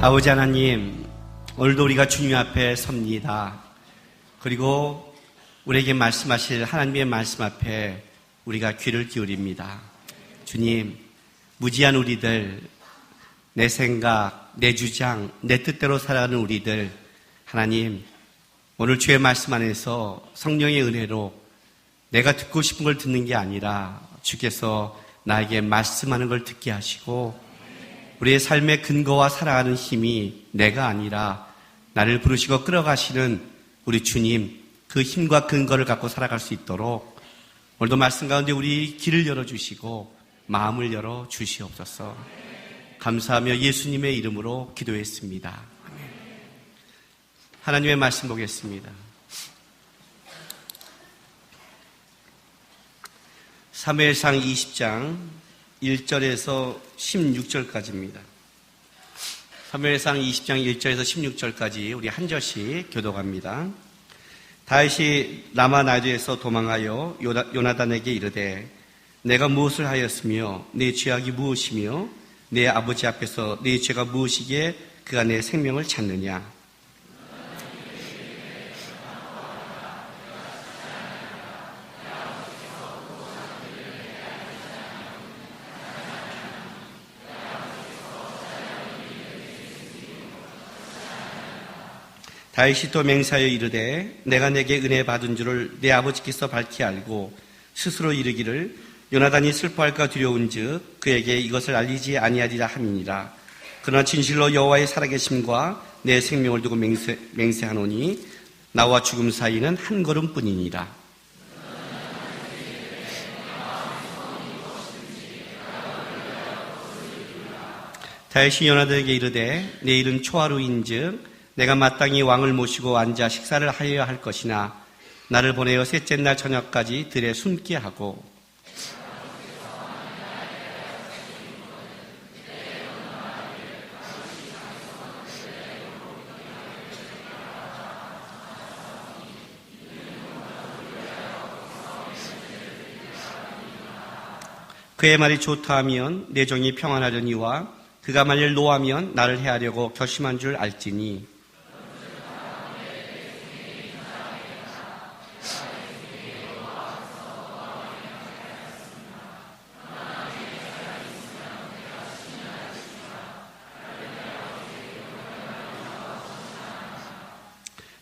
아버지 하나님, 오늘도 우리가 주님 앞에 섭니다. 그리고 우리에게 말씀하실 하나님의 말씀 앞에 우리가 귀를 기울입니다. 주님, 무지한 우리들, 내 생각, 내 주장, 내 뜻대로 살아가는 우리들, 하나님, 오늘 주의 말씀 안에서 성령의 은혜로 내가 듣고 싶은 걸 듣는 게 아니라 주께서 나에게 말씀하는 걸 듣게 하시고 우리의 삶의 근거와 살아가는 힘이 내가 아니라 나를 부르시고 끌어가시는 우리 주님, 그 힘과 근거를 갖고 살아갈 수 있도록 오늘도 말씀 가운데 우리 길을 열어주시고 마음을 열어주시옵소서. 감사하며 예수님의 이름으로 기도했습니다. 하나님의 말씀 보겠습니다. 사무엘상 20장 1절에서 16절까지입니다. 사무엘상 20장 1절에서 16절까지 우리 한 절씩 교독합니다. 다윗이 라마나드에서 도망하여 요나단에게 이르되 내가 무엇을 하였으며 내 죄악이 무엇이며 내 아버지 앞에서 내 죄가 무엇이기에 그가 내 생명을 찾느냐. 다윗이 또 맹세하여 이르되 내가 내게 은혜 받은 줄을 내 아버지께서 밝히 알고 스스로 이르기를 요나단이 슬퍼할까 두려운즉 그에게 이것을 알리지 아니하리라 함이니라. 그러나 진실로 여호와의 살아계심과 내 생명을 두고 맹세하노니 나와 죽음 사이는 한 걸음뿐이니라. 다윗이 요나단에게 이르되 내일은 초하루인즉 내가 마땅히 왕을 모시고 앉아 식사를 하여야 할 것이나 나를 보내어 셋째 날 저녁까지 들에 숨게 하고 그의 말이 좋다 하면 내 종이 평안하려니와 그가 만일 노하면 나를 해하려고 결심한 줄 알지니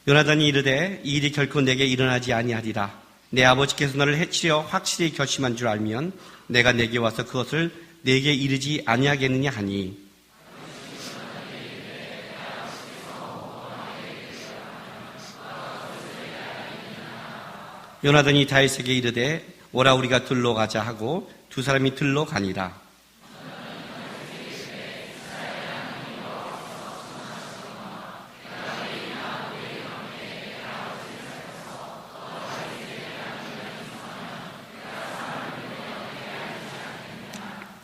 요나단이 이르되 이 일이 결코 내게 일어나지 아니하리라. 내 아버지께서 너를 해치려 확실히 결심한 줄 알면 내가 내게 와서 그것을 내게 이르지 아니하겠느냐 하니 요나단이 다윗에게 이르되 오라 우리가 들로 가자 하고 두 사람이 들로 가니라.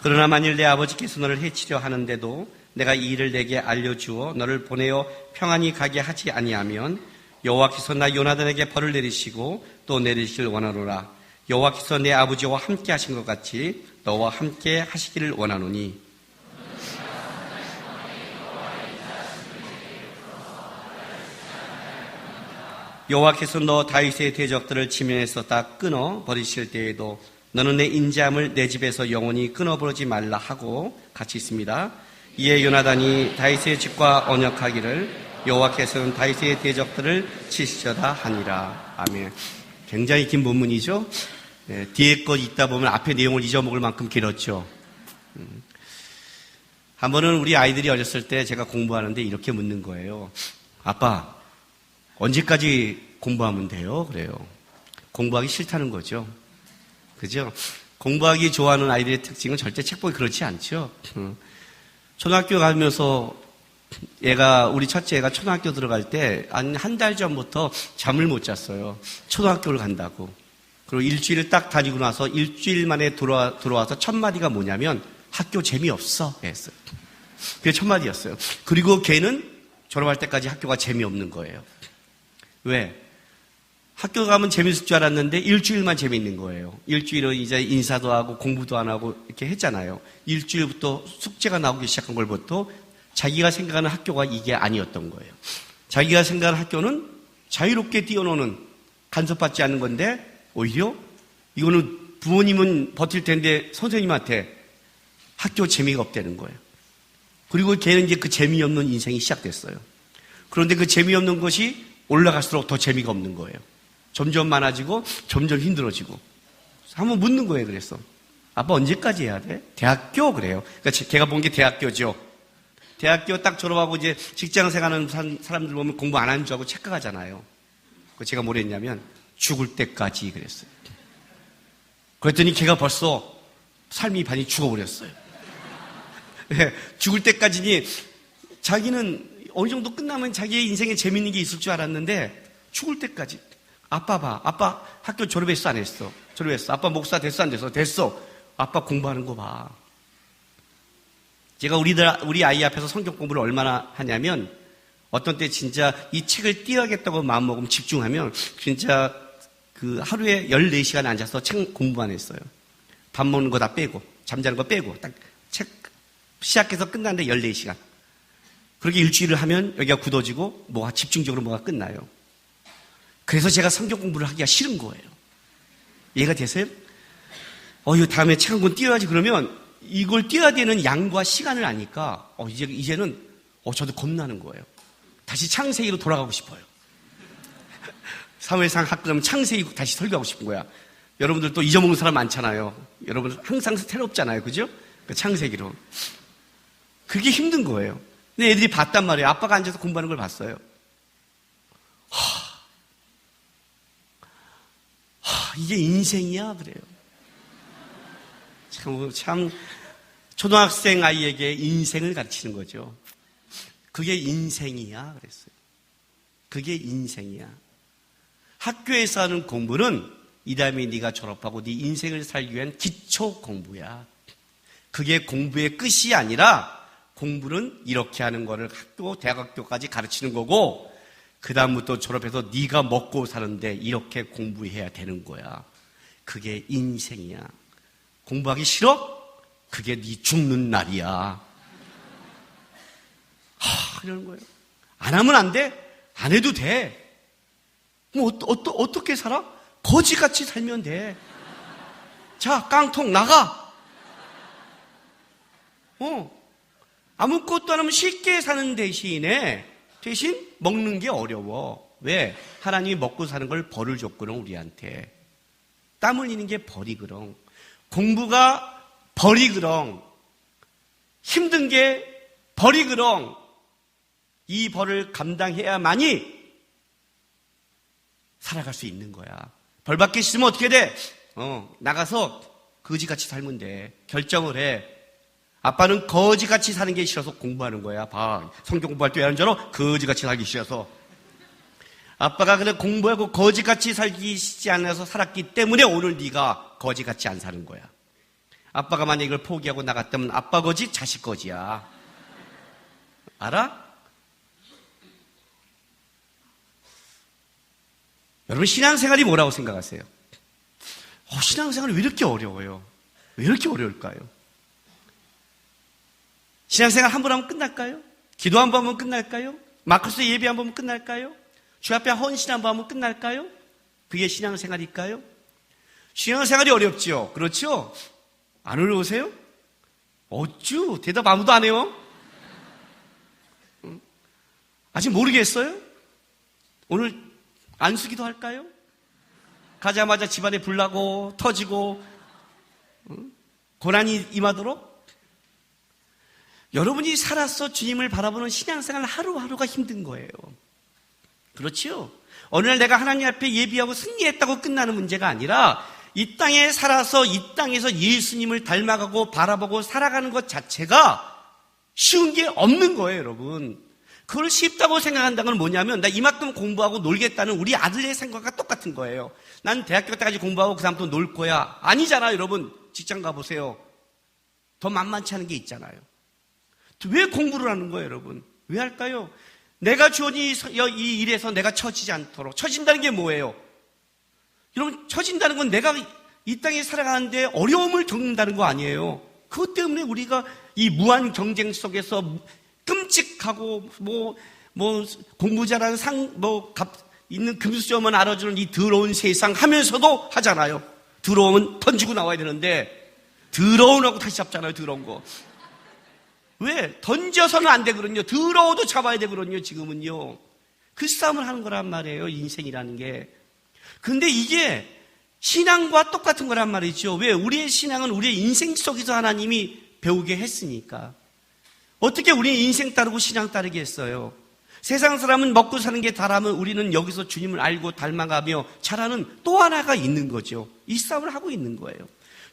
그러나 만일 내 아버지께서 너를 해치려 하는데도 내가 이 일을 내게 알려주어 너를 보내어 평안히 가게 하지 아니하면 여호와께서 나 요나단에게 벌을 내리시고 또 내리시길 원하노라. 여호와께서 내 아버지와 함께 하신 것 같이 너와 함께 하시기를 원하노니 여호와께서 너 다윗의 대적들을 지면에서 다 끊어 버리실 때에도 너는 내 인자함을 내 집에서 영원히 끊어버리지 말라 하고 같이 있습니다. 이에 요나단이 다윗의 집과 언약하기를 여호와께서는 다윗의 대적들을 치시려다 하니라. 아멘. 굉장히 긴 본문이죠. 네, 뒤에 거 읽다 보면 앞에 내용을 잊어먹을 만큼 길었죠. 한 번은 우리 아이들이 어렸을 때 제가 공부하는데 이렇게 묻는 거예요. 아빠, 언제까지 공부하면 돼요? 그래요. 공부하기 싫다는 거죠. 그죠? 공부하기 좋아하는 아이들의 특징은 절대 책 보기 그렇지 않죠. 초등학교 가면서 우리 첫째 애가 초등학교 들어갈 때 한 달 전부터 잠을 못 잤어요. 초등학교를 간다고. 그리고 일주일을 딱 다니고 나서 일주일 만에 들어와서 첫 마디가 뭐냐면 학교 재미없어 했어요. 그게 첫 마디였어요. 그리고 걔는 졸업할 때까지 학교가 재미없는 거예요. 왜? 학교 가면 재밌을 줄 알았는데 일주일만 재밌는 거예요. 일주일은 이제 인사도 하고 공부도 안 하고 이렇게 했잖아요. 일주일부터 숙제가 나오기 시작한 걸부터 자기가 생각하는 학교가 이게 아니었던 거예요. 자기가 생각하는 학교는 자유롭게 뛰어노는, 간섭받지 않는 건데 오히려 이거는 부모님은 버틸 텐데 선생님한테 학교 재미가 없다는 거예요. 그리고 걔는 이제 그 재미없는 인생이 시작됐어요. 그런데 그 재미없는 것이 올라갈수록 더 재미가 없는 거예요. 점점 많아지고 점점 힘들어지고. 한번 묻는 거예요. 그래서 아빠 언제까지 해야 돼? 대학교 그래요. 그러니까 걔가 본 게 대학교죠. 대학교 딱 졸업하고 이제 직장 생활하는 사람들 보면 공부 안 하는 줄 알고 착각하잖아요. 제가 뭘 했냐면 죽을 때까지 그랬어요. 그랬더니 걔가 벌써 삶이 반이 죽어버렸어요. 네, 죽을 때까지니 자기는 어느 정도 끝나면 자기의 인생에 재밌는 게 있을 줄 알았는데 죽을 때까지. 아빠 봐. 아빠 학교 졸업했어 안 했어? 졸업했어. 아빠 목사 됐어 안 됐어? 됐어. 아빠 공부하는 거 봐. 제가 우리 아이 앞에서 성경 공부를 얼마나 하냐면 어떤 때 진짜 이 책을 띄어야겠다고 마음먹으면 집중하면 진짜 그 하루에 14시간 앉아서 책 공부만 했어요. 밥 먹는 거 다 빼고 잠자는 거 빼고 딱 책 시작해서 끝나는데 14시간. 그렇게 일주일을 하면 여기가 굳어지고 뭐가 집중적으로 뭐가 끝나요. 그래서 제가 성경 공부를 하기가 싫은 거예요. 이해가 되세요? 이거 다음에 책 한 권 띄어야지 그러면 이걸 띄어야 되는 양과 시간을 아니까 이제는 저도 겁나는 거예요. 다시 창세기로 돌아가고 싶어요. 사무엘상 학교 가면 창세기 다시 설교하고 싶은 거야. 여러분들 또 잊어먹는 사람 많잖아요. 여러분 항상 새롭잖아요. 그죠? 창세기로. 그게 힘든 거예요. 근데 애들이 봤단 말이에요. 아빠가 앉아서 공부하는 걸 봤어요. 이게 인생이야 그래요. 참 초등학생 아이에게 인생을 가르치는 거죠. 그게 인생이야 그랬어요. 그게 인생이야. 학교에서 하는 공부는 이 다음에 네가 졸업하고 네 인생을 살기 위한 기초 공부야. 그게 공부의 끝이 아니라 공부는 이렇게 하는 거를 대학교까지 가르치는 거고 그 다음부터 졸업해서 네가 먹고 사는데 이렇게 공부해야 되는 거야. 그게 인생이야. 공부하기 싫어? 그게 네 죽는 날이야. 이러는 거예요. 안 하면 안 돼? 안 해도 돼. 그럼 어떻게 살아? 거지같이 살면 돼. 자, 깡통 나가. 아무것도 안 하면 쉽게 사는 대신 먹는 게 어려워. 왜? 하나님이 먹고 사는 걸 벌을 줬거든 우리한테. 땀 흘리는 게 벌이거든. 공부가 벌이거든. 힘든 게 벌이거든. 이 벌을 감당해야만이 살아갈 수 있는 거야. 벌 받기 싫으면 어떻게 돼? 나가서 거지같이 살면 돼. 결정을 해. 아빠는 거지같이 사는 게 싫어서 공부하는 거야. 봐. 성경 공부할 때 왜 하는 줄 알아? 거지같이 살기 싫어서. 아빠가 그래 공부하고 거지같이 살기 싫지 않아서 살았기 때문에 오늘 네가 거지같이 안 사는 거야. 아빠가 만약 이걸 포기하고 나갔다면 아빠 거지, 자식 거지야. 알아? 여러분 신앙생활이 뭐라고 생각하세요? 신앙생활이 왜 이렇게 어려워요? 왜 이렇게 어려울까요? 신앙생활 한 번 하면 끝날까요? 기도 한 번 하면 끝날까요? 마크스 예배 한 번 하면 끝날까요? 주 앞에 헌신 한 번 하면 끝날까요? 그게 신앙생활일까요? 신앙생활이 어렵죠? 그렇죠? 안 어려우세요? 어쭈? 대답 아무도 안 해요? 아직 모르겠어요? 오늘 안수기도 할까요? 가자마자 집안에 불나고 터지고 고난이 임하도록? 여러분이 살아서 주님을 바라보는 신앙생활 하루하루가 힘든 거예요. 그렇죠? 어느 날 내가 하나님 앞에 예비하고 승리했다고 끝나는 문제가 아니라 이 땅에 살아서 이 땅에서 예수님을 닮아가고 바라보고 살아가는 것 자체가 쉬운 게 없는 거예요, 여러분. 그걸 쉽다고 생각한다는 건 뭐냐면 나 이만큼 공부하고 놀겠다는 우리 아들의 생각과 똑같은 거예요. 난 대학교 때까지 공부하고 그 다음부터 놀 거야. 아니잖아요, 여러분. 직장 가보세요. 더 만만치 않은 게 있잖아요. 왜 공부를 하는 거예요, 여러분? 왜 할까요? 내가 주어진 이 일에서 내가 처지지 않도록. 처진다는 게 뭐예요? 여러분, 처진다는 건 내가 이 땅에 살아가는데 어려움을 겪는다는 거 아니에요. 그것 때문에 우리가 이 무한 경쟁 속에서 끔찍하고 공부 잘하는 있는 금수저만 알아주는 이 더러운 세상 하면서도 하잖아요. 더러우면 던지고 나와야 되는데 더러운하고 다시 잡잖아요. 더러운 거. 왜? 던져서는 안 되거든요. 더러워도 잡아야 되거든요. 지금은요. 그 싸움을 하는 거란 말이에요. 인생이라는 게. 근데 이게 신앙과 똑같은 거란 말이죠. 왜? 우리의 신앙은 우리의 인생 속에서 하나님이 배우게 했으니까. 어떻게 우리는 인생 따르고 신앙 따르게 했어요? 세상 사람은 먹고 사는 게 다라면 우리는 여기서 주님을 알고 닮아가며 자라는 또 하나가 있는 거죠. 이 싸움을 하고 있는 거예요.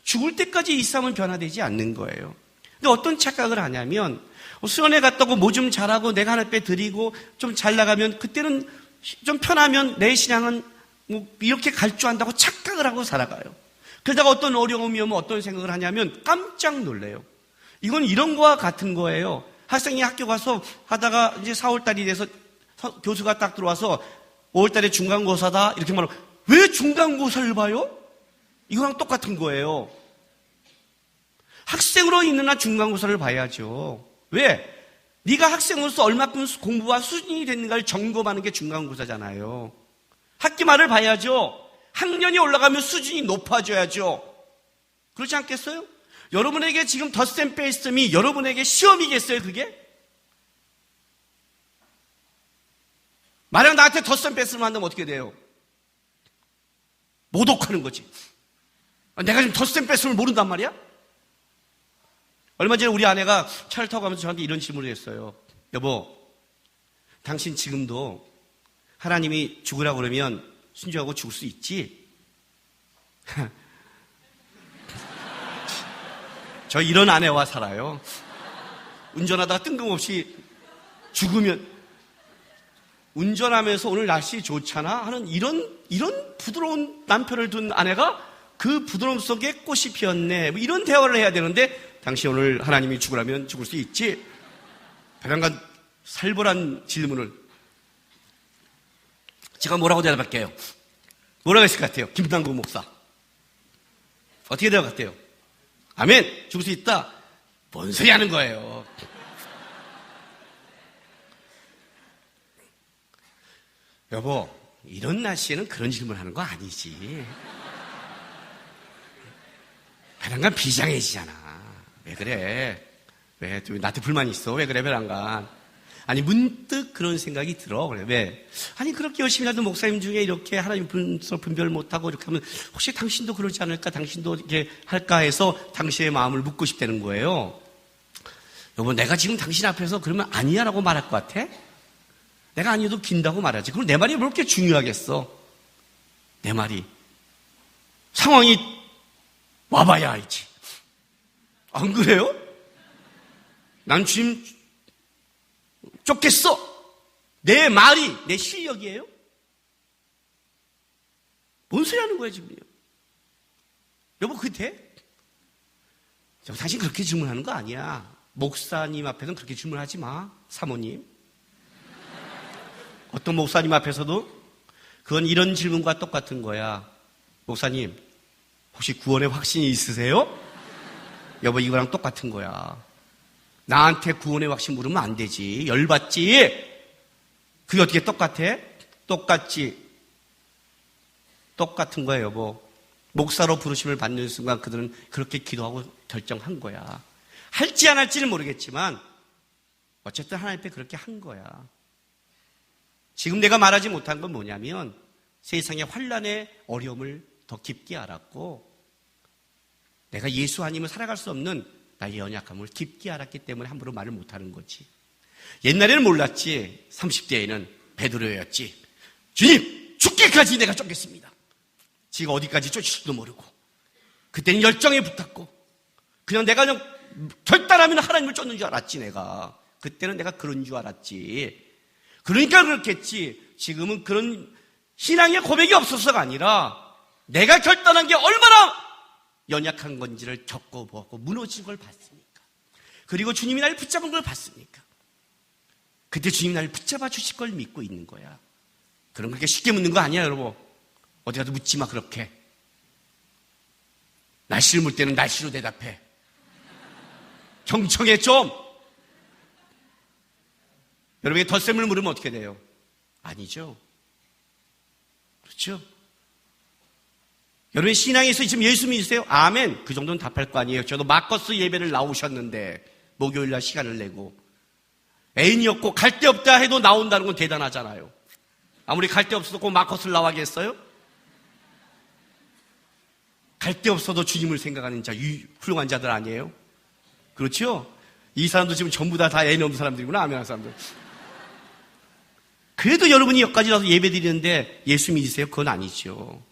죽을 때까지 이 싸움은 변화되지 않는 거예요. 근데 어떤 착각을 하냐면 수련회 갔다고 뭐 좀 잘하고 내가 하나 빼 드리고 좀 잘 나가면 그때는 좀 편하면 내 신앙은 이렇게 갈 줄 안다고 착각을 하고 살아가요. 그러다가 어떤 어려움이 오면 어떤 생각을 하냐면 깜짝 놀래요. 이건 이런 거와 같은 거예요. 학생이 학교 가서 하다가 이제 4월달이 돼서 교수가 딱 들어와서 5월달에 중간고사다 이렇게 말하고 왜 중간고사를 봐요? 이거랑 똑같은 거예요. 학생으로 있는 한 중간고사를 봐야죠. 왜? 네가 학생으로서 얼마큼 공부와 수준이 됐는가를 점검하는 게 중간고사잖아요. 학기 말을 봐야죠. 학년이 올라가면 수준이 높아져야죠. 그렇지 않겠어요? 여러분에게 지금 덧셈 뺄셈이 여러분에게 시험이겠어요, 그게? 만약 나한테 덧셈 뺄셈을 한다면 어떻게 돼요? 모독하는 거지. 내가 지금 덧셈 뺄셈을 모른단 말이야? 얼마 전에 우리 아내가 차를 타고 가면서 저한테 이런 질문을 했어요. 여보, 당신 지금도 하나님이 죽으라고 그러면 순종하고 죽을 수 있지? 저 이런 아내와 살아요. 운전하다가 뜬금없이 죽으면 운전하면서 오늘 날씨 좋잖아 하는 이런 부드러운 남편을 둔 아내가 그 부드러움 속에 꽃이 피었네 이런 대화를 해야 되는데 당신 오늘 하나님이 죽으라면 죽을 수 있지? 배란간 살벌한 질문을 제가 뭐라고 대답할게요? 뭐라고 했을 것 같아요? 김남국 목사 어떻게 대답할게요? 아멘! 죽을 수 있다? 뭔 소리 하는 거예요? 여보, 이런 날씨에는 그런 질문 하는 거 아니지. 배란간 비장해지잖아. 왜 그래? 왜 나한테 불만 있어? 왜 그래, 배란간? 아니, 문득 그런 생각이 들어. 그래, 왜? 아니, 그렇게 열심히 하던 목사님 중에 이렇게 하나님 분별 못하고 이렇게 하면 혹시 당신도 그러지 않을까? 당신도 이렇게 할까 해서 당신의 마음을 묻고 싶다는 거예요. 여보, 내가 지금 당신 앞에서 그러면 아니야 라고 말할 것 같아? 내가 아니어도 긴다고 말하지. 그럼 내 말이 왜 그렇게 중요하겠어? 내 말이. 상황이 와봐야 알지. 안 그래요? 난 주님 쫓겠어. 내 말이 내 실력이에요? 뭔 소리 하는 거야 지금요? 여보 그게 돼? 당신 그렇게 질문하는 거 아니야. 목사님 앞에서는 그렇게 질문하지 마. 사모님. 어떤 목사님 앞에서도 그건 이런 질문과 똑같은 거야. 목사님 혹시 구원의 확신이 있으세요? 여보 이거랑 똑같은 거야. 나한테 구원의 확신 물으면 안 되지. 열받지? 그게 어떻게 똑같아? 똑같지. 똑같은 거야 여보. 목사로 부르심을 받는 순간 그들은 그렇게 기도하고 결정한 거야. 할지 안 할지는 모르겠지만 어쨌든 하나님 앞에 그렇게 한 거야. 지금 내가 말하지 못한 건 뭐냐면 세상의 환난의 어려움을 더 깊게 알았고 내가 예수 아니면 살아갈 수 없는 나의 연약함을 깊게 알았기 때문에 함부로 말을 못하는 거지. 옛날에는 몰랐지. 30대에는 베드로였지. 주님 죽기까지 내가 쫓겠습니다. 지가 어디까지 쫓을지도 모르고 그때는 열정에 붙었고 그냥 내가 결단하면 하나님을 쫓는 줄 알았지. 내가 그때는 내가 그런 줄 알았지. 그러니까 그렇겠지. 지금은 그런 신앙의 고백이 없어서가 아니라 내가 결단한 게 얼마나 연약한 건지를 겪어보았고 무너진 걸 봤으니까. 그리고 주님이 나를 붙잡은 걸 봤으니까. 그때 주님이 나를 붙잡아 주실 걸 믿고 있는 거야. 그런 그렇게 쉽게 묻는 거 아니야 여러분. 어디 가도 묻지 마 그렇게. 날씨를 물 때는 날씨로 대답해. 경청해 좀. 여러분에게 덧셈을 물으면 어떻게 돼요? 아니죠. 그렇죠? 여러분의 신앙에서 지금 예수 믿으세요? 아멘. 그 정도는 답할 거 아니에요. 저도 마커스 예배를 나오셨는데 목요일날 시간을 내고 애인이 없고 갈 데 없다 해도 나온다는 건 대단하잖아요. 아무리 갈 데 없어도 꼭 마커스를 나와겠어요? 갈 데 없어도 주님을 생각하는 자, 훌륭한 자들 아니에요? 그렇죠? 이 사람도 지금 전부 다 애인 없는 사람들이구나. 아멘 하는 사람들. 그래도 여러분이 여기까지 와서 예배 드리는데 예수 믿으세요? 그건 아니죠.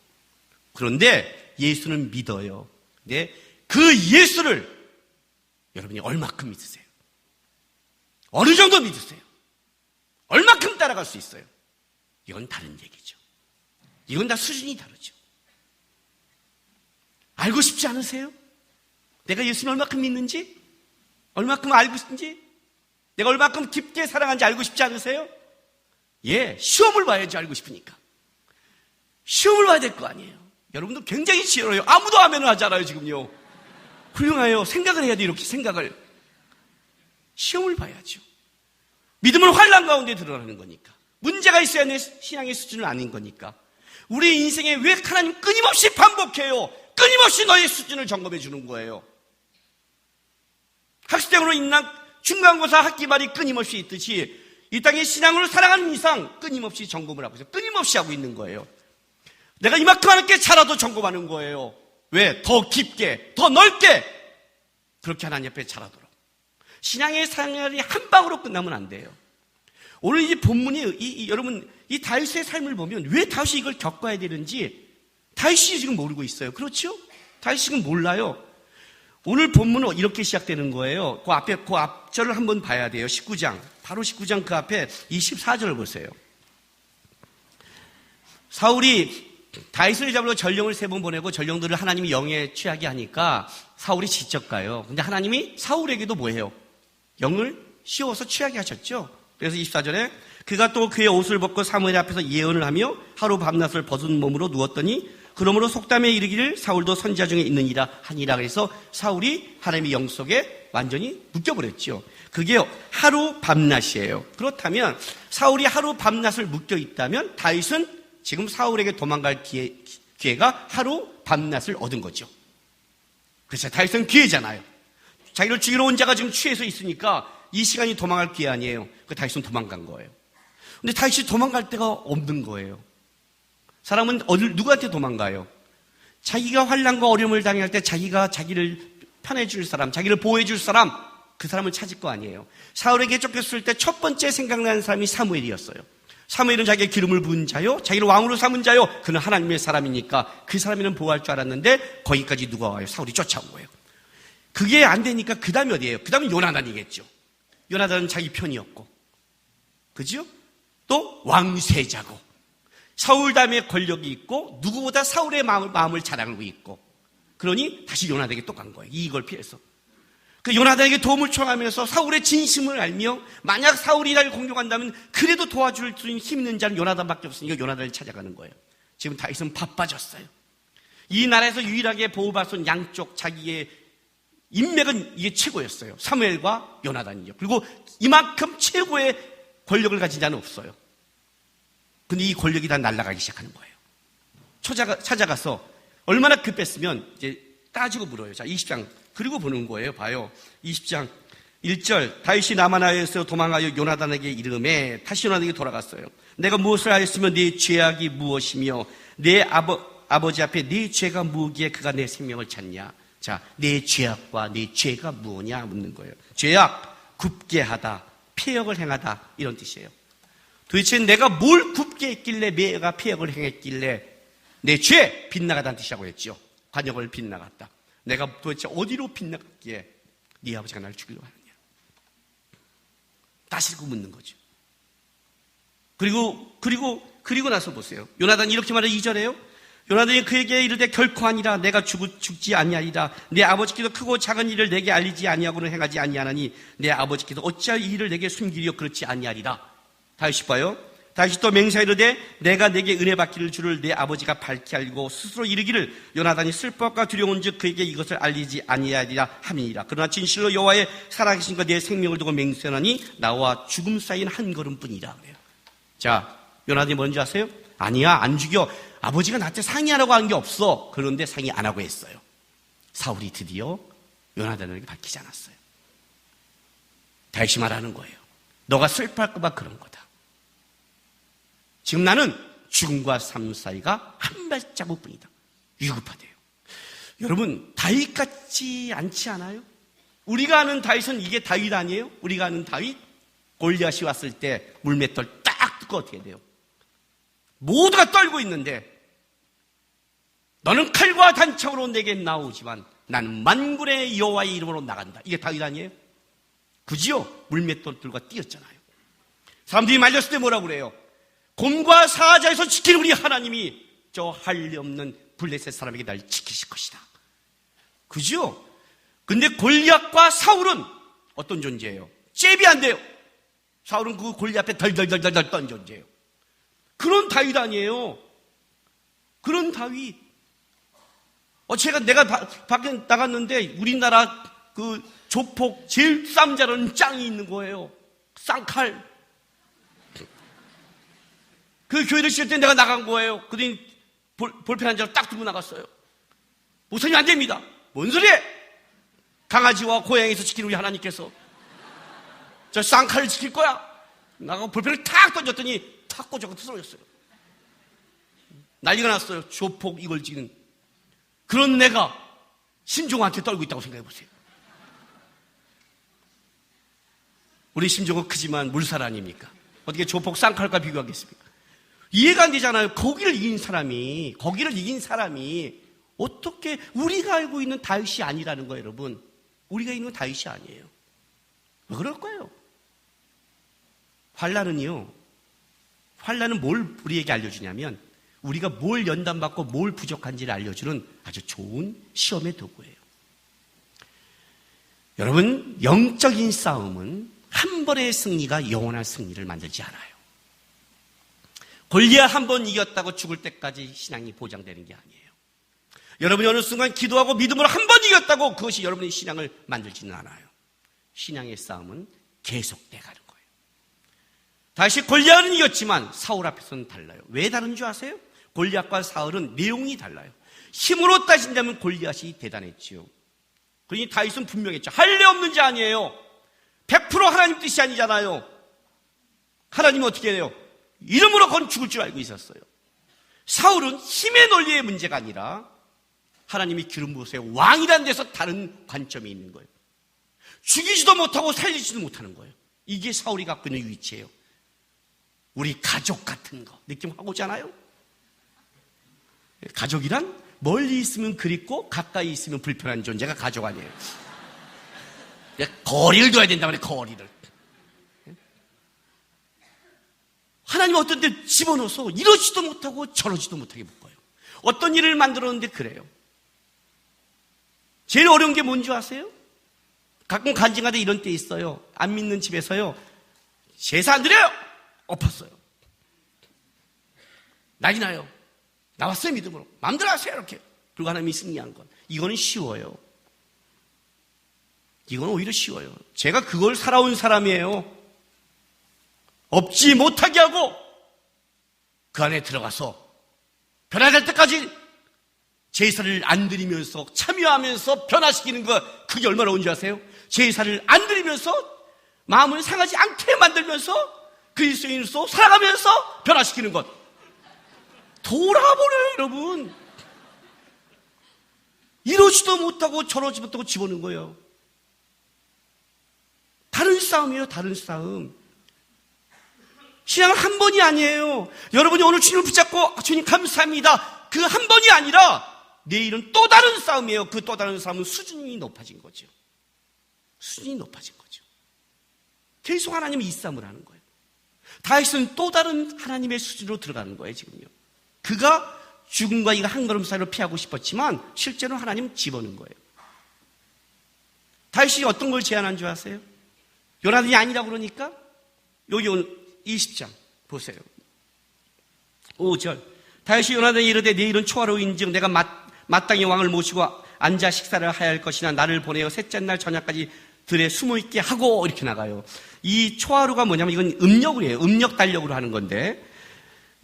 그런데 예수는 믿어요. 근데 그 예수를 여러분이 얼마큼 믿으세요? 어느 정도 믿으세요? 얼마큼 따라갈 수 있어요? 이건 다른 얘기죠. 이건 다 수준이 다르죠. 알고 싶지 않으세요? 내가 예수를 얼마큼 믿는지? 얼마큼 알고 싶은지? 내가 얼마큼 깊게 사랑하는지 알고 싶지 않으세요? 예, 시험을 봐야지 알고 싶으니까. 시험을 봐야 될 거 아니에요. 여러분도 굉장히 지혜로워요. 아무도 아멘을 하잖아요, 지금요. 훌륭해요. 생각을 해야 돼, 이렇게 생각을. 시험을 봐야죠. 믿음은 환난 가운데 드러나는 거니까. 문제가 있어야 내 신앙의 수준을 아는 거니까. 우리 인생에 왜 하나님 끊임없이 반복해요? 끊임없이 너의 수준을 점검해 주는 거예요. 학습생으로 있는 중간고사 학기말이 끊임없이 있듯이 이 땅의 신앙으로 살아가는 이상 끊임없이 점검을 하고 있어요. 끊임없이 하고 있는 거예요. 내가 이만큼 하는게 자라도 점검하는 거예요. 왜? 더 깊게, 더 넓게 그렇게 하나님 앞에 자라도록. 신앙의 생활이 한 방으로 끝나면 안 돼요. 오늘 이 본문이 여러분 이 다윗의 삶을 보면 왜 다윗이 이걸 겪어야 되는지 다윗이 지금 모르고 있어요. 그렇죠? 다윗이 지금 몰라요. 오늘 본문은 이렇게 시작되는 거예요. 그 앞절을 한번 봐야 돼요. 19장. 바로 19장 그 앞에 24절을 보세요. 사울이 다윗을 잡으러 전령을 3번 보내고 전령들을 하나님이 영에 취하게 하니까 사울이 직접 가요. 근데 하나님이 사울에게도 뭐예요? 영을 씌워서 취하게 하셨죠. 그래서 24절에 그가 또 그의 옷을 벗고 사무엘 앞에서 예언을 하며 하루 밤낮을 벗은 몸으로 누웠더니 그러므로 속담에 이르기를 사울도 선지자 중에 있느니라 하니라. 그래서 사울이 하나님의 영 속에 완전히 묶여버렸죠. 그게 하루 밤낮이에요. 그렇다면 사울이 하루 밤낮을 묶여 있다면 다윗은 지금 사울에게 도망갈 기회가 하루 밤낮을 얻은 거죠. 그렇죠. 다윗은 기회잖아요. 자기를 죽이러 온 자가 지금 취해서 있으니까 이 시간이 도망갈 기회 아니에요. 그 다윗은 도망간 거예요. 근데 다윗이 도망갈 데가 없는 거예요. 사람은 누구한테 도망가요? 자기가 환난과 어려움을 당할 때 자기를 편해줄 사람, 자기를 보호해줄 사람, 그 사람을 찾을 거 아니에요. 사울에게 쫓겼을 때 첫 번째 생각나는 사람이 사무엘이었어요. 사무엘은 자기의 기름을 부은 자요, 자기를 왕으로 삼은 자요. 그는 하나님의 사람이니까 그 사람이는 보호할 줄 알았는데 거기까지 누가 와요? 사울이 쫓아온 거예요. 그게 안 되니까 그 다음이 어디예요? 그 다음은 요나단이겠죠. 요나단은 자기 편이었고, 그죠? 또 왕세자고, 사울 다음에 권력이 있고 누구보다 사울의 마음을 잘 알고 있고, 그러니 다시 요나단에게 또 간 거예요. 이걸 피해서. 그 요나단에게 도움을 청하면서 사울의 진심을 알며 만약 사울이 나를 공격한다면 그래도 도와줄 수 있는 힘 있는 자는 요나단밖에 없으니까 요나단을 찾아가는 거예요. 지금 다윗은 바빠졌어요. 이 나라에서 유일하게 보호받은 양쪽 자기의 인맥은 이게 최고였어요. 사무엘과 요나단이요. 그리고 이만큼 최고의 권력을 가진 자는 없어요. 근데 이 권력이 다 날아가기 시작하는 거예요. 찾아가서 얼마나 급했으면 이제 따지고 물어요. 자, 20장. 그리고 보는 거예요. 봐요. 20장 1절. 다윗이 나마나에서 도망하여 요나단에게 이르매 다시 요나단에게 돌아갔어요. 내가 무엇을 하였으며 네 죄악이 무엇이며 내 아버지 앞에 네 죄가 무엇이기에 그가 내 생명을 찾냐. 자, 내 죄악과 네 죄가 무엇이냐 묻는 거예요. 죄악, 굽게 하다, 폐역을 행하다, 이런 뜻이에요. 도대체 내가 뭘 굽게 했길래 내가 폐역을 행했길래 내 죄 빗나가다는 뜻이라고 했죠. 관역을 빗나갔다. 내가 도대체 어디로 빗나갔기에 네 아버지가 날 죽이려고 하느냐. 다시고 묻는 거죠. 그리고 나서 보세요. 요나단이 이렇게 말해 2절에요. 요나단이 그에게 이르되 결코 아니라 내가 죽지 아니하리라. 내 아버지께서 크고 작은 일을 내게 알리지 아니하고는 행하지 아니하나니 내 아버지께서 어찌할 이 일을 내게 숨기리요 그렇지 아니하리라. 다시 봐요. 다시 또 맹세하이르되 내가 내게 은혜 받기를 주를 내 아버지가 밝히 알고 스스로 이르기를 요나단이 슬퍼과 두려운즉 그에게 이것을 알리지 아니하리라 함이니라. 그러나 진실로 여호와의 살아계신과 내 생명을 두고 맹세하니 나와 죽음 사이인 한 걸음뿐이라 그래요. 자, 요나단이 뭔지 아세요? 아니야, 안 죽여. 아버지가 나한테 상의하라고 한 게 없어. 그런데 상의 안 하고 했어요. 사울이 드디어 요나단에게 밝히지 않았어요. 다시 말하는 거예요. 너가 슬퍼할까 봐 그런 거다. 지금 나는 죽음과 삶 사이가 한 발자국뿐이다. 위급하대요. 여러분, 다윗 같지 않지 않아요? 우리가 아는 다윗은 이게 다윗 아니에요? 우리가 아는 다윗? 골리앗이 왔을 때 물맷돌 딱 뜯고 어떻게 돼요? 모두가 떨고 있는데 너는 칼과 단창으로 내게 나오지만 나는 만군의 여호와의 이름으로 나간다. 이게 다윗 아니에요? 그지요? 물맷돌들과 뛰었잖아요. 사람들이 말렸을 때 뭐라고 그래요? 곰과 사자에서 지키는 우리 하나님이 저 할례 없는 블레셋 사람에게 날 지키실 것이다. 그죠? 근데 골리앗과 사울은 어떤 존재예요? 잽이 안 돼요. 사울은 그 골리앗 앞에 덜덜덜덜 떤 존재예요. 그런 다윗 아니에요. 그런 다윗. 내가 밖에 나갔는데 우리나라 그 조폭 제일 싸움 잘하는 짱이 있는 거예요. 쌍칼. 그 교회를 지을 때 내가 나간 거예요. 그러더니 볼펜 한 자로 딱 들고 나갔어요. 목사님 안 됩니다. 뭔 소리해? 강아지와 고양이에서 지키는 우리 하나님께서 저 쌍칼을 지킬 거야. 나가고 볼펜을 탁 던졌더니 탁 꽂아서 쓰러졌어요. 난리가 났어요. 조폭 이걸 지키는 그런 내가 심종한테 떨고 있다고 생각해 보세요. 우리 심종은 크지만 물살 아닙니까? 어떻게 조폭 쌍칼과 비교하겠습니까? 이해가 안 되잖아요. 거기를 이긴 사람이 어떻게 우리가 알고 있는 다윗이 아니라는 거예요, 여러분. 우리가 있는 다윗이 아니에요. 왜 그럴 거예요? 환난은요, 환난은 뭘 우리에게 알려주냐면 우리가 뭘 연단받고 뭘 부족한지를 알려주는 아주 좋은 시험의 도구예요. 여러분, 영적인 싸움은 한 번의 승리가 영원한 승리를 만들지 않아요. 골리앗 한 번 이겼다고 죽을 때까지 신앙이 보장되는 게 아니에요. 여러분이 어느 순간 기도하고 믿음으로 한 번 이겼다고 그것이 여러분의 신앙을 만들지는 않아요. 신앙의 싸움은 계속돼 가는 거예요. 다시 골리앗은 이겼지만 사울 앞에서는 달라요. 왜 다른 줄 아세요? 골리앗과 사울은 내용이 달라요. 힘으로 따진다면 골리앗이 대단했지요. 그러니 다윗은 분명했죠. 할례 없는 자 아니에요. 100% 하나님 뜻이 아니잖아요. 하나님은 어떻게 해요? 이름으로 건 죽을 줄 알고 있었어요. 사울은 힘의 논리의 문제가 아니라 하나님이 기름 부으세요. 왕이라는 데서 다른 관점이 있는 거예요. 죽이지도 못하고 살리지도 못하는 거예요. 이게 사울이 갖고 있는 위치예요. 우리 가족 같은 거 느낌 하고 오잖아요. 가족이란 멀리 있으면 그립고 가까이 있으면 불편한 존재가 가족 아니에요. 거리를 둬야 된단 말이에요. 거리를. 하나님 어떤 데 집어넣어서 이러지도 못하고 저러지도 못하게 묶어요. 어떤 일을 만들었는데 그래요. 제일 어려운 게 뭔지 아세요? 가끔 간증하다 이런 때 있어요. 안 믿는 집에서요, 제사 안 드려요! 엎었어요. 난리 나요. 나왔어요, 믿음으로. 마음대로 하세요, 이렇게. 그리고 하나님이 승리한 건. 이거는 쉬워요. 이건 오히려 쉬워요. 제가 그걸 살아온 사람이에요. 없지 못하게 하고 그 안에 들어가서 변화될 때까지 제사를 안 드리면서 참여하면서 변화시키는 거, 그게 얼마나 어려운지 아세요? 제사를 안 드리면서 마음을 상하지 않게 만들면서 그리스도인으로서 살아가면서 변화시키는 것. 돌아버려요, 여러분. 이러지도 못하고 저러지 못하고 집어넣는 거예요. 다른 싸움이에요, 다른 싸움. 신앙은 한 번이 아니에요. 여러분이 오늘 주님을 붙잡고 주님 감사합니다, 그 한 번이 아니라 내일은 또 다른 싸움이에요. 그 또 다른 싸움은 수준이 높아진 거죠. 수준이 높아진 거죠. 계속 하나님은 이 싸움을 하는 거예요. 다윗은 또 다른 하나님의 수준으로 들어가는 거예요, 지금요. 그가 죽음과 이거 한 걸음 사이로 피하고 싶었지만 실제로 하나님은 집어넣은 거예요. 다윗이 어떤 걸 제안한 줄 아세요? 요나단이 아니라고 그러니까 여기 오늘 20장 보세요. 5절. 다윗이 요나단이 이르되 내일은 초하루인즉 내가 마땅히 왕을 모시고 앉아 식사를 하야 할 것이나 나를 보내어 셋째 날 저녁까지 들에 숨어 있게 하고, 이렇게 나가요. 이 초하루가 뭐냐면 이건 음력으로 음력 달력으로 하는 건데,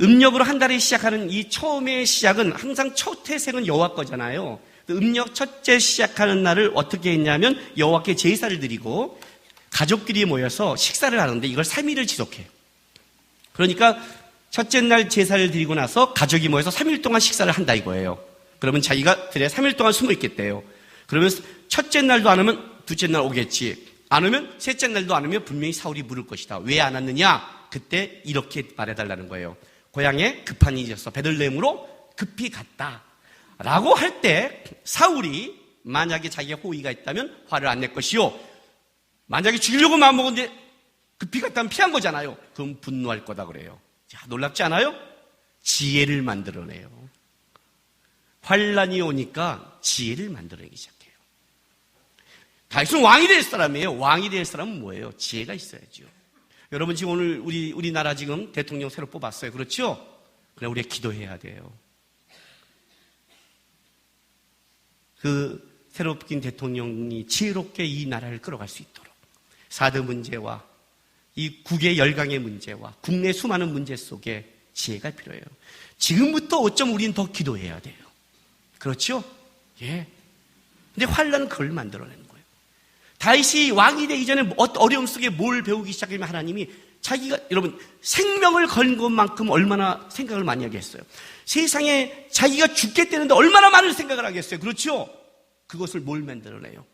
음력으로 한 달에 시작하는 이 처음의 시작은 항상 첫 태생은 여호와 거잖아요. 음력 첫째 시작하는 날을 어떻게 했냐면 여호와께 제사를 드리고 가족끼리 모여서 식사를 하는데 이걸 3일을 지속해요. 그러니까 첫째 날 제사를 드리고 나서 가족이 모여서 3일 동안 식사를 한다 이거예요. 그러면 자기가 들에 3일 동안 숨어 있겠대요. 그러면 첫째 날도 안 오면 둘째 날 오겠지. 안 오면 셋째 날도 안 오면 분명히 사울이 물을 것이다. 왜 안 왔느냐? 그때 이렇게 말해달라는 거예요. 고향에 급한 일이 있어서 베들레헴으로 급히 갔다 라고 할 때 사울이 만약에 자기가 호의가 있다면 화를 안 낼 것이요, 만약에 죽이려고 마음먹었는데 급히 갔다면 피한 거잖아요. 그럼 분노할 거다 그래요. 자, 놀랍지 않아요? 지혜를 만들어내요. 환란이 오니까 지혜를 만들어내기 시작해요. 다윗은 왕이 될 사람이에요. 왕이 될 사람은 뭐예요? 지혜가 있어야죠. 여러분 지금 오늘 우리나라 지금 대통령 새로 뽑았어요. 그렇죠? 그래, 우리가 기도해야 돼요. 그 새로 뽑힌 대통령이 지혜롭게 이 나라를 끌어갈 수 있도록 4대 문제와 이 국의 열강의 문제와 국내 수많은 문제 속에 지혜가 필요해요. 지금부터 어쩜 우리는 더 기도해야 돼요. 그렇죠? 예. 근데 환란은 그걸 만들어내는 거예요. 다윗이 왕이 되기 전에 어려움 속에 뭘 배우기 시작하면 하나님이 자기가, 여러분, 생명을 건 것만큼 얼마나 생각을 많이 하겠어요. 세상에 자기가 죽겠다는데 얼마나 많은 생각을 하겠어요. 그렇죠? 그것을 뭘 만들어내요?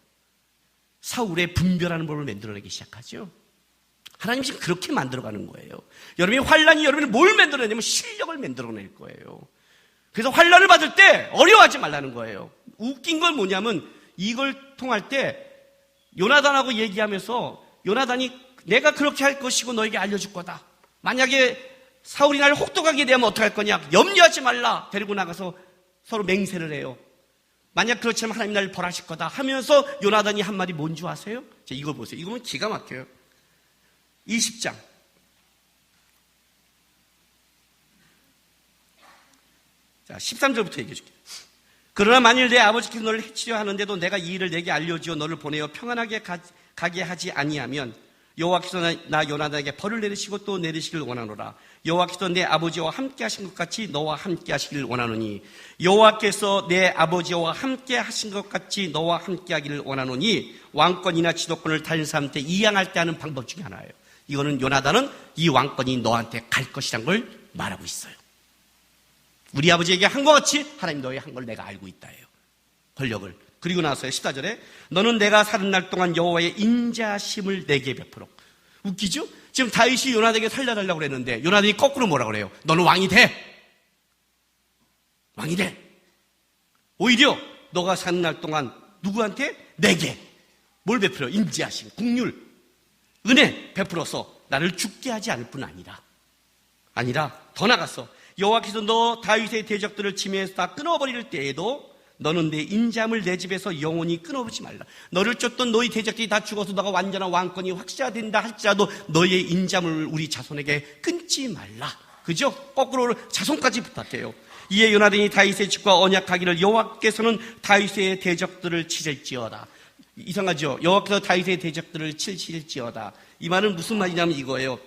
사울의 분별하는 법을 만들어내기 시작하죠. 하나님 지금 그렇게 만들어가는 거예요. 여러분이 환란이 여러분이 뭘 만들어내냐면 실력을 만들어낼 거예요. 그래서 환란을 받을 때 어려워하지 말라는 거예요. 웃긴 건 뭐냐면 이걸 통할 때 요나단하고 얘기하면서 요나단이 내가 그렇게 할 것이고 너에게 알려줄 거다. 만약에 사울이 나를 혹독하게 대하면 어떡할 거냐? 염려하지 말라. 데리고 나가서 서로 맹세를 해요. 만약 그렇지 않으면 하나님 나를 벌하실 거다 하면서 요나단이 한 말이 뭔 줄 아세요? 자, 이거 보세요. 이거는 기가 막혀요. 20장. 자, 13절부터 얘기해 줄게요. 그러나 만일 내 아버지께서 너를 해치려 하는데도 내가 이 일을 내게 알려주어 너를 보내어 평안하게 가게 하지 아니하면 여호와께서 나 요나단에게 벌을 내리시고 또 내리시길 원하노라. 여호와께서 내 아버지와 함께 하신 것 같이 너와 함께 하시길 원하노니 여호와께서 내 아버지와 함께 하신 것 같이 너와 함께 하기를 원하노니 왕권이나 지도권을 다른 사람한테 이양할 때 하는 방법 중에 하나예요. 이거는 요나단은 이 왕권이 너한테 갈 것이란 걸 말하고 있어요. 우리 아버지에게 한 것 같이 하나님 너에게 한 걸 내가 알고 있다예요. 권력을. 그리고 나서요 14절에 너는 내가 사는 날 동안 여호와의 인자심을 내게 베풀어. 웃기죠? 지금 다윗이 요나단에게 살려달라고 그랬는데 요나단이 거꾸로 뭐라 그래요? 너는 왕이 돼. 왕이 돼. 오히려 너가 사는 날 동안 누구한테? 내게. 뭘 베풀어? 인자심, 긍휼, 은혜 베풀어서 나를 죽게 하지 않을 뿐 아니라 더 나갔어. 여호와께서 너 다윗의 대적들을 침해해서 다 끊어버릴 때에도 너는 내 인자함을 내 집에서 영원히 끊어보지 말라. 너를 쫓던 너희 대적들이 다 죽어서 너가 완전한 왕권이 확실화된다 할지라도 너의 인자함을 우리 자손에게 끊지 말라. 그죠? 거꾸로 자손까지 부탁해요. 이에 요나단이 다윗의 집과 언약하기를 여호와께서는 다윗의 대적들을 치실지어다. 이상하죠? 여호와께서 다윗의 대적들을 치실지어다. 이 말은 무슨 말이냐면 이거예요.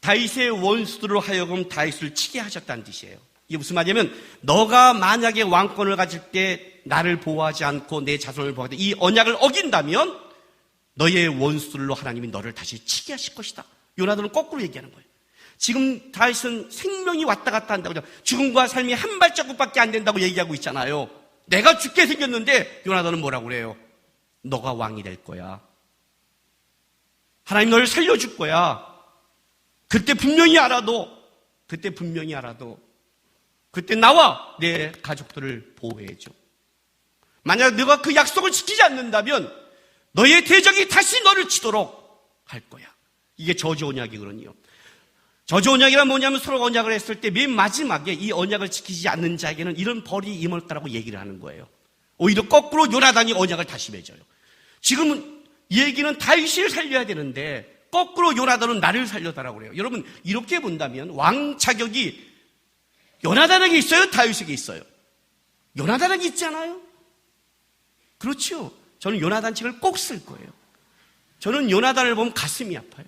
다윗의 원수들로 하여금 다윗을 치게 하셨다는 뜻이에요. 이게 무슨 말이냐면 너가 만약에 왕권을 가질 때 나를 보호하지 않고 내 자손을 보호하되 이 언약을 어긴다면 너의 원수들로 하나님이 너를 다시 치게 하실 것이다. 요나단은 거꾸로 얘기하는 거예요. 지금 다윗은 생명이 왔다 갔다 한다고 죽음과 삶이 한 발자국밖에 안 된다고 얘기하고 있잖아요. 내가 죽게 생겼는데 요나단은 뭐라고 그래요? 너가 왕이 될 거야. 하나님 너를 살려줄 거야. 그때 분명히 알아도 그때 나와 내 가족들을 보호해줘. 만약 너가 그 약속을 지키지 않는다면 너의 대적이 다시 너를 치도록 할 거야. 이게 저주 언약이거든요. 저주 언약이란 뭐냐면 서로 언약을 했을 때 맨 마지막에 이 언약을 지키지 않는 자에게는 이런 벌이 임할 거라고 얘기를 하는 거예요. 오히려 거꾸로 요나단이 언약을 다시 맺어요. 지금 얘기는 다윗을 살려야 되는데 거꾸로 요나단은 나를 살려달라고 그래요. 여러분 이렇게 본다면 왕 자격이 요나단에게 있어요? 다윗에게 있어요? 요나단에게 있잖아요? 그렇죠. 저는 요나단 책을 꼭 쓸 거예요. 저는 요나단을 보면 가슴이 아파요.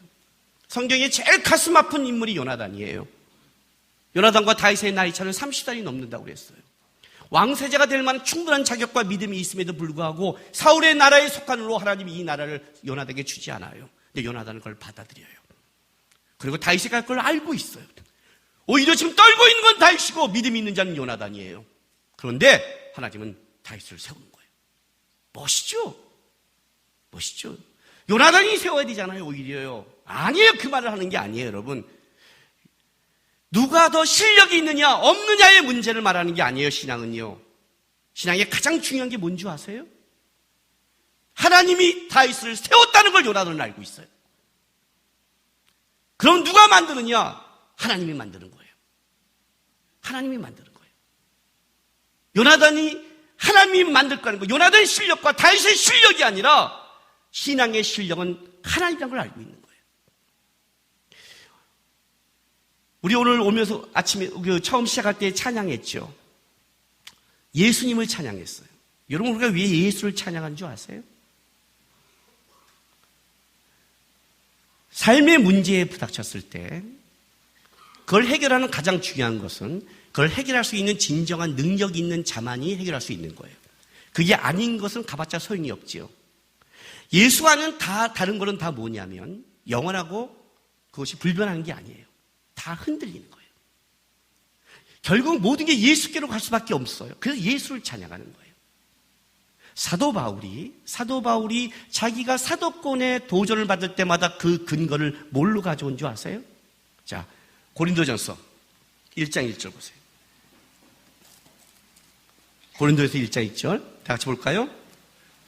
성경에 제일 가슴 아픈 인물이 요나단이에요. 요나단과 다윗의 나이 차는 30살이 넘는다고 그랬어요. 왕세자가 될 만한 충분한 자격과 믿음이 있음에도 불구하고 사울의 나라에 속한으로 하나님이 이 나라를 요나단에게 주지 않아요. 근데 요나단은 그걸 받아들여요. 그리고 다윗이 갈 걸 알고 있어요. 오히려 지금 떨고 있는 건 다윗이고 믿음이 있는 자는 요나단이에요. 그런데 하나님은 다윗을 세우는 거예요. 멋있죠? 멋있죠? 요나단이 세워야 되잖아요. 오히려요. 아니에요. 그 말을 하는 게 아니에요. 여러분, 누가 더 실력이 있느냐 없느냐의 문제를 말하는 게 아니에요. 신앙은요. 신앙의 가장 중요한 게 뭔지 아세요? 하나님이 다윗을 세웠다는 걸 요나단은 알고 있어요. 그럼 누가 만드느냐? 하나님이 만드는 거예요. 하나님이 만드는 거예요. 요나단이 하나님이 만들 거라는 거. 요나단의 실력과 다윗의 실력이 아니라 신앙의 실력은 하나님이라는 걸 알고 있는 거예요. 우리 오늘 오면서 아침에 처음 시작할 때 찬양했죠. 예수님을 찬양했어요. 여러분, 우리가 왜 예수를 찬양한 줄 아세요? 삶의 문제에 부닥쳤을 때 그걸 해결하는 가장 중요한 것은 그걸 해결할 수 있는 진정한 능력이 있는 자만이 해결할 수 있는 거예요. 그게 아닌 것은 가봤자 소용이 없지요. 예수와는 다른 거는 다 뭐냐면 영원하고 그것이 불변하는 게 아니에요. 다 흔들리는 거예요. 결국 모든 게 예수께로 갈 수밖에 없어요. 그래서 예수를 찬양하는 거예요. 사도 바울이 자기가 사도권에 도전을 받을 때마다 그 근거를 뭘로 가져온 줄 아세요? 자, 고린도전서 1장 1절 보세요. 고린도전서 1장 1절 다 같이 볼까요?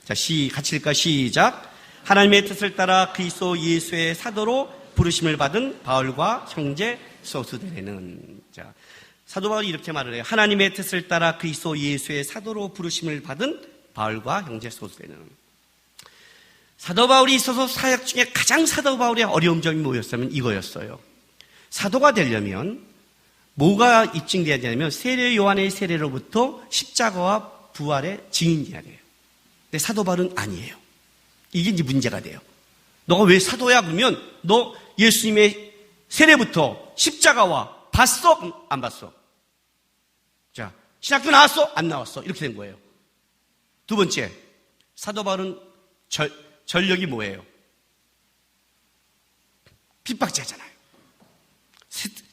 자, 같이 읽을까요? 시작. 하나님의 뜻을 따라 그리스도 예수의 사도로 부르심을 받은 바울과 형제 소스데레는. 자, 사도 바울이 이렇게 말을 해요. 하나님의 뜻을 따라 그리스도 예수의 사도로 부르심을 받은 바울과 형제 소스데레는. 사도 바울이 있어서 사역 중에 가장 사도 바울의 어려운 점이 뭐였냐면 이거였어요. 사도가 되려면 뭐가 입증돼야 되냐면 세례 요한의 세례로부터 십자가와 부활의 증인이어야 돼요. 근데 사도 바울은 아니에요. 이게 이제 문제가 돼요. 너가 왜 사도야? 그러면 너 예수님의 세례부터 십자가와 봤어? 안 봤어? 자, 신학교 나왔어? 안 나왔어? 이렇게 된 거예요. 두 번째, 사도 바울은 전력이 뭐예요? 핍박자잖아요.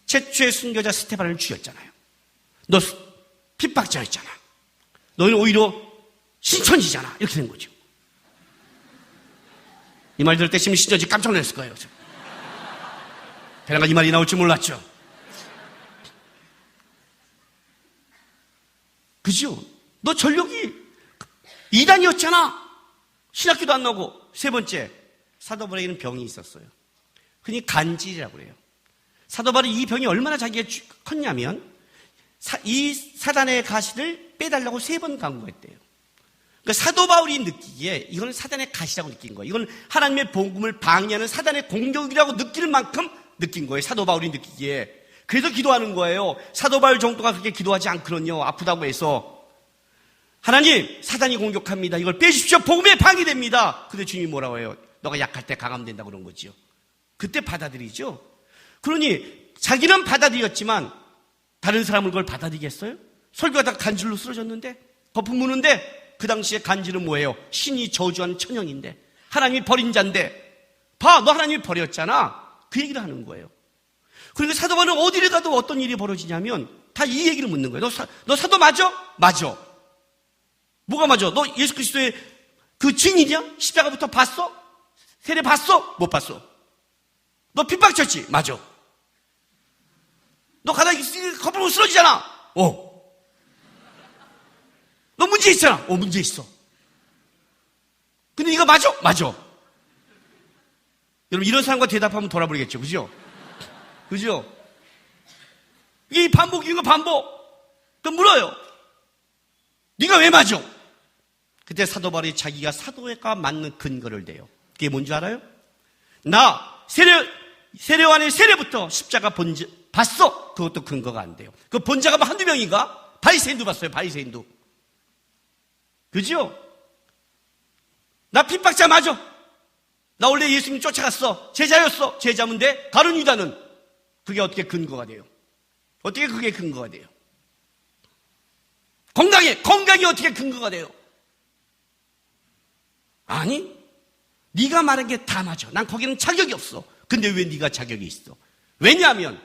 최초의 순교자 스테반을 죽였잖아요. 너 핍박자였잖아. 너는 오히려 신천지잖아. 이렇게 된 거죠. 이 말 들을 때 지금 신천지 깜짝 놀랐을 거예요. 베란가 이 말이 나올 줄 몰랐죠. 그죠? 너 전력이 이단이었잖아. 신학교도 안 나오고. 세 번째, 사도 바울에게는 병이 있었어요. 흔히 간질이라고 그래요. 사도 바울이 이 병이 얼마나 자기가 컸냐면 이 사단의 가시를 빼달라고 3번 강구했대요. 그러니까 사도 바울이 느끼기에 이거는 사단의 가시라고 느낀 거예요. 이건 하나님의 복음을 방해하는 사단의 공격이라고 느낄 만큼 느낀 거예요. 사도 바울이 느끼기에. 그래서 기도하는 거예요. 사도 바울 정도가 그렇게 기도하지 않거든요. 아프다고 해서. 하나님, 사단이 공격합니다. 이걸 빼주십시오. 복음에 방해됩니다. 근데 주님이 뭐라고 해요? 너가 약할 때 강함된다 그런 거지요. 그때 받아들이죠. 그러니 자기는 받아들였지만 다른 사람은 그걸 받아들이겠어요? 설교하다가 간질로 쓰러졌는데, 거품 무는데 그 당시에 간질은 뭐예요? 신이 저주한 천형인데, 하나님이 버린 자인데, 봐, 너 하나님이 버렸잖아. 그 얘기를 하는 거예요. 그러니까 사도 바울은 어디를 가도 어떤 일이 벌어지냐면 다 이 얘기를 묻는 거예요. 너 사도 맞아? 맞아. 뭐가 맞아? 너 예수 그리스도의 그 증인이야? 십자가부터 봤어? 세례 봤어? 못 봤어? 너 핍박쳤지? 맞아. 너 가다가 거꾸로 쓰러지잖아? 너 문제 있잖아? 문제 있어. 근데 이거 맞아? 맞아. 여러분, 이런 사람과 대답하면 돌아버리겠죠. 그죠? 그죠? 이게 반복인가 반복? 그럼 물어요. 네가 왜 맞아? 그때 사도 바울이 자기가 사도가 맞는 근거를 대요. 그게 뭔지 알아요? 나 세례 요한의 세례부터 십자가 봤어. 그것도 근거가 안 돼요. 그 본자가 뭐 한두 명인가? 바리새인도 봤어요. 바리새인도. 그죠? 나 핍박자 맞아. 나 원래 예수님 쫓아갔어. 제자였어. 제자인데 다른 유다는 그게 어떻게 근거가 돼요? 어떻게 그게 근거가 돼요? 건강이 어떻게 근거가 돼요? 아니, 네가 말한 게 다 맞아. 난 거기는 자격이 없어. 근데 왜 네가 자격이 있어? 왜냐하면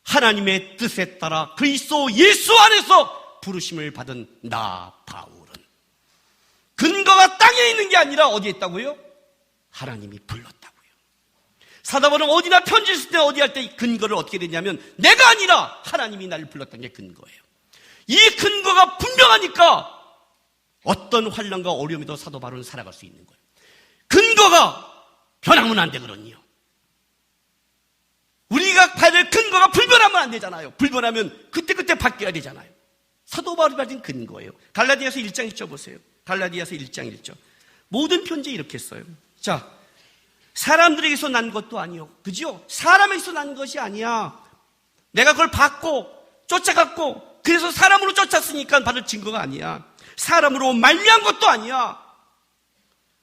하나님의 뜻에 따라 그리스도 예수 안에서 부르심을 받은 나 바울은 근거가 땅에 있는 게 아니라 어디에 있다고요? 하나님이 불렀다고요. 사도 바울은 어디나 편지를 쓸 때 어디 할 때 근거를 어떻게 됐냐면 내가 아니라 하나님이 나를 불렀다는 게 근거예요. 이 근거가 분명하니까 어떤 환난과 어려움에도 사도 바울은 살아갈 수 있는 거예요. 근거가 변하면 안 되거든요. 우리가 봐야 될 근거가 불변하면 안 되잖아요. 불변하면 그때그때 바뀌어야 되잖아요. 사도 바울이 가진 근거예요. 갈라디아서 1장 1절 보세요. 갈라디아서 1장 1절. 모든 편지에 이렇게 써요. 자, 사람들에게서 난 것도 아니요. 그죠? 사람에게서 난 것이 아니야. 내가 그걸 받고 쫓아갔고 그래서 사람으로 쫓았으니까 받을 증거가 아니야. 사람으로 말미암은 것도 아니야.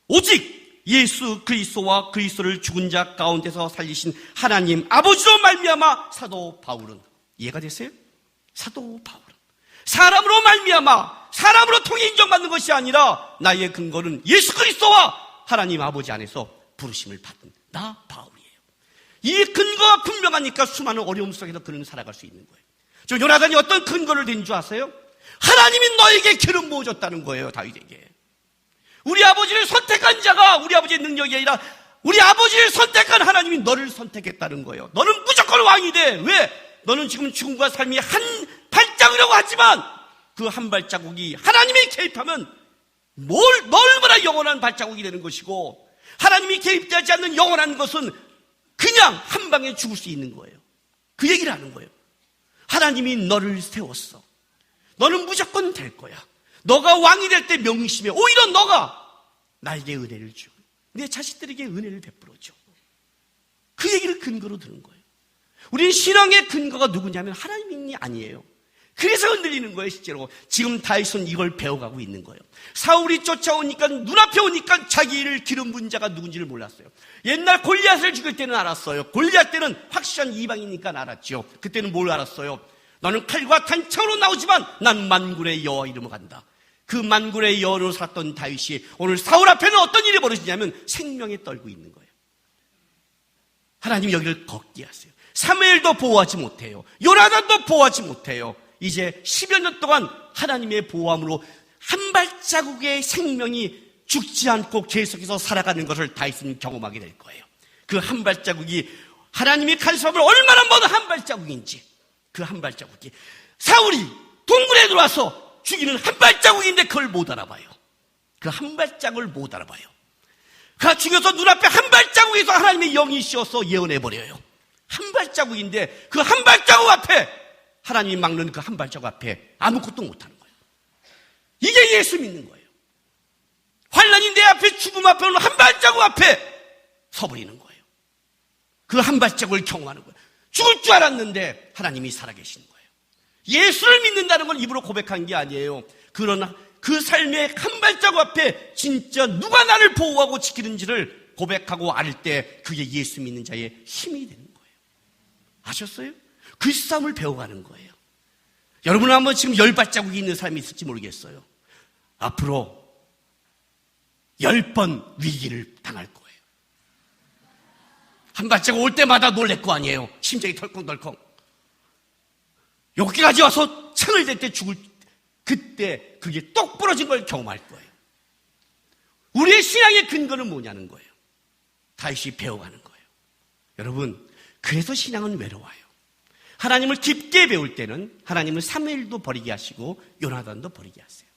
오직 예수 그리스도와 그리스도를 죽은 자 가운데서 살리신 하나님 아버지로 말미암아 사도 바울은 이해가 됐어요? 사도 바울은 사람으로 말미암아 사람으로 통해 인정받는 것이 아니라 나의 근거는 예수 그리스도와 하나님 아버지 안에서 부르심을 받은 나 바울이에요. 이 근거가 분명하니까 수많은 어려움 속에서 그는 살아갈 수 있는 거예요. 저 요나단이 어떤 근거를 댄 줄 아세요? 하나님이 너에게 기름 부어줬다는 거예요. 다윗에게. 우리 아버지를 선택한 자가 우리 아버지의 능력이 아니라 우리 아버지를 선택한 하나님이 너를 선택했다는 거예요. 너는 무조건 왕이 돼. 왜? 너는 지금 죽음과 삶이 한 발자국이라고 하지만 그 한 발자국이 하나님이 개입하면 얼마나 영원한 발자국이 되는 것이고 하나님이 개입되지 않는 영원한 것은 그냥 한 방에 죽을 수 있는 거예요. 그 얘기를 하는 거예요. 하나님이 너를 세웠어. 너는 무조건 될 거야. 너가 왕이 될 때 명심해. 오히려 너가 나에게 은혜를 줘. 내 자식들에게 은혜를 베풀어줘. 그 얘기를 근거로 들은 거예요. 우리는 신앙의 근거가 누구냐면 하나님이 아니에요. 그래서 흔들리는 거예요. 실제로 지금 다윗은 이걸 배워가고 있는 거예요. 사울이 쫓아오니까 눈앞에 오니까 자기를 기름 부은 자가 누군지를 몰랐어요. 옛날 골리앗을 죽일 때는 알았어요. 골리앗 때는 확실한 이방이니까 알았죠. 그때는 뭘 알았어요? 너는 칼과 단창으로 나오지만 난 만군의 여호와 이름으로 간다. 그 만군의 여호와로 살았던 다윗이 오늘 사울 앞에는 어떤 일이 벌어지냐면 생명에 떨고 있는 거예요. 하나님이 여기를 걷게 하세요. 사무엘도 보호하지 못해요. 요나단도 보호하지 못해요. 이제 10여 년 동안 하나님의 보호함으로 한 발자국의 생명이 죽지 않고 계속해서 살아가는 것을 다윗은 경험하게 될 거예요. 그 한 발자국이 하나님이 간섭을 얼마나 먼 한 발자국인지 그 한 발자국이 사울이 동굴에 들어와서 죽이는 한 발자국인데 그걸 못 알아봐요. 그 한 발자국을 못 알아봐요. 그가 죽여서 눈앞에 한 발자국에서 하나님의 영이 씌워서 예언해버려요. 한 발자국인데 그 한 발자국 앞에 하나님이 막는 그 한 발자국 앞에 아무것도 못하는 거예요. 이게 예수 믿는 거예요. 환난이 내 앞에 죽음 앞에 오는 한 발자국 앞에 서버리는 거예요. 그 한 발자국을 경험하는 거예요. 죽을 줄 알았는데 하나님이 살아계시는 거예요. 예수를 믿는다는 건 입으로 고백한 게 아니에요. 그러나 그 삶의 한 발자국 앞에 진짜 누가 나를 보호하고 지키는지를 고백하고 알 때 그게 예수 믿는 자의 힘이 되는 거예요. 아셨어요? 그 싸움을 배워가는 거예요. 여러분은 한번 지금 10발자국이 있는 사람이 있을지 모르겠어요. 앞으로 10번 위기를 당할 거예요. 한 발자국 올 때마다 놀랄 거 아니에요. 심장이 덜컹덜컹. 여기까지 와서 창을 댈 때 죽을 그때 그게 똑 부러진 걸 경험할 거예요. 우리의 신앙의 근거는 뭐냐는 거예요. 다윗이 배워가는 거예요. 여러분, 그래서 신앙은 외로워요. 하나님을 깊게 배울 때는 하나님은 사무엘도 버리게 하시고 요나단도 버리게 하세요.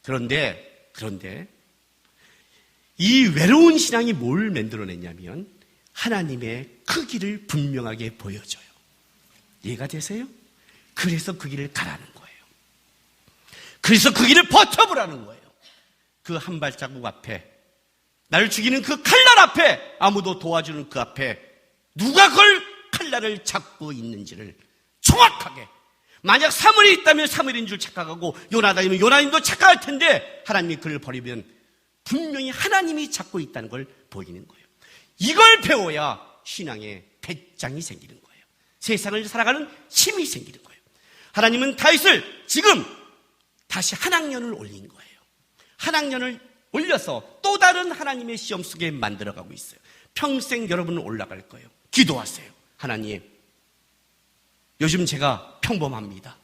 그런데 이 외로운 신앙이 뭘 만들어냈냐면 하나님의 크기를 분명하게 보여줘요. 이해가 되세요? 그래서 그 길을 가라는 거예요. 그래서 그 길을 버텨보라는 거예요. 그 한 발자국 앞에 나를 죽이는 그 칼날 앞에 아무도 도와주는 그 앞에 누가 그걸 칼날을 잡고 있는지를 정확하게. 만약 사무엘이 있다면 사무엘인 줄 착각하고 요나단이면 요나단도 착각할 텐데 하나님이 그를 버리면 분명히 하나님이 잡고 있다는 걸 보이는 거예요. 이걸 배워야 신앙의 배짱이 생기는 거예요. 세상을 살아가는 힘이 생기는 거예요. 하나님은 다윗을 지금 다시 한 학년을 올린 거예요. 한 학년을 올려서 또 다른 하나님의 시험 속에 만들어가고 있어요. 평생 여러분은 올라갈 거예요. 기도하세요. 하나님, 요즘 제가 평범합니다.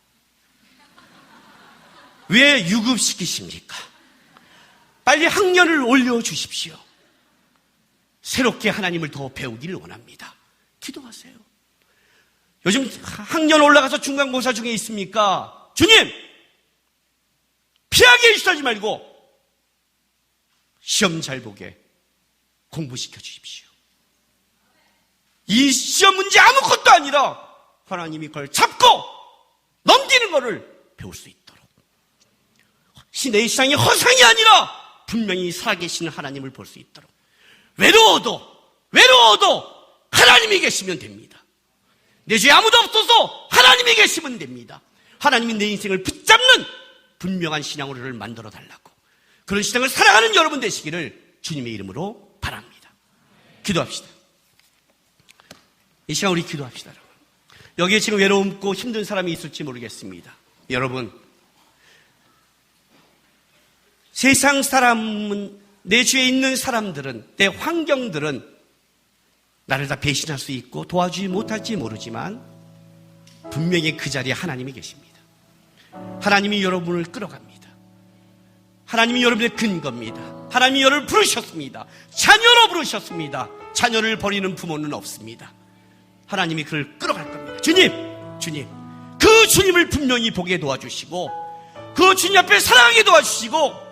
왜 유급시키십니까? 빨리 학년을 올려주십시오. 새롭게 하나님을 더 배우기를 원합니다. 기도하세요. 요즘 학년 올라가서 중간고사 중에 있습니까? 주님, 피하게 있지 말고 시험 잘 보게 공부시켜 주십시오. 이 시험 문제 아무것도 아니라 하나님이 그걸 잡고 넘기는 것을 배울 수 있도록, 내 신앙이 허상이 아니라 분명히 살아계시는 하나님을 볼 수 있도록, 외로워도 하나님이 계시면 됩니다. 내 주에 아무도 없어서 하나님이 계시면 됩니다. 하나님이 내 인생을 붙잡는 분명한 신앙으로를 만들어 달라고, 그런 신앙을 살아가는 여러분 되시기를 주님의 이름으로 바랍니다. 기도합시다. 이 시간 우리 기도합시다. 여러분, 여기에 지금 외롭고 힘든 사람이 있을지 모르겠습니다. 여러분, 세상 사람은, 내 주위에 있는 사람들은, 내 환경들은 나를 다 배신할 수 있고 도와주지 못할지 모르지만 분명히 그 자리에 하나님이 계십니다. 하나님이 여러분을 끌어갑니다. 하나님이 여러분의 근거입니다. 하나님이 여러분을 부르셨습니다. 자녀로 부르셨습니다. 자녀를 버리는 부모는 없습니다. 하나님이 그를 끌어갈 겁니다. 주님, 그 주님을 분명히 보게 도와주시고, 그 주님 앞에 사랑하게 도와주시고,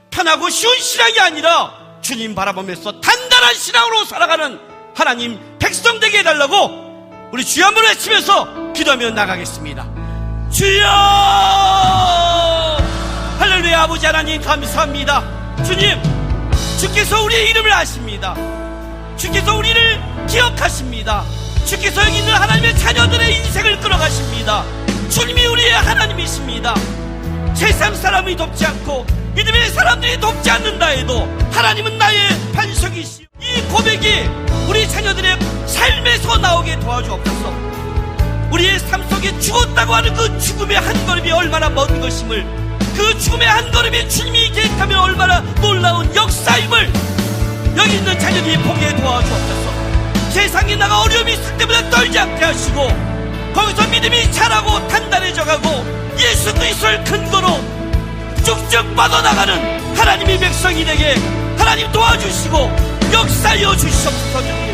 편하고 쉬운 신앙이 아니라 주님 바라보면서 단단한 신앙으로 살아가는 하나님 백성 되게 해달라고 우리 주여 한번 외치면서 기도하며 나가겠습니다. 주여! 할렐루야. 아버지 하나님 감사합니다. 주님, 주께서 우리의 이름을 아십니다. 주께서 우리를 기억하십니다. 주께서 여기 있는 하나님의 자녀들의 인생을 끌어가십니다. 주님이 우리의 하나님이십니다. 세상 사람이 돕지 않고 믿음의 사람들이 돕지 않는다 해도 하나님은 나의 반석이시오. 이 고백이 우리 자녀들의 삶에서 나오게 도와주옵소서. 우리의 삶 속에 죽었다고 하는 그 죽음의 한 걸음이 얼마나 먼 것임을, 그 죽음의 한 걸음에 주님이 계획하면 얼마나 놀라운 역사임을 여기 있는 자녀들이 보게 도와주옵소서. 세상에 나가 어려움이 있을 때마다 떨지 않게 하시고, 거기서 믿음이 자라고 단단해져가고 예수 그리스도를 근거로 쭉쭉 뻗어나가는 하나님의 백성이 되게 하나님 도와주시고 역사여 주시옵소서.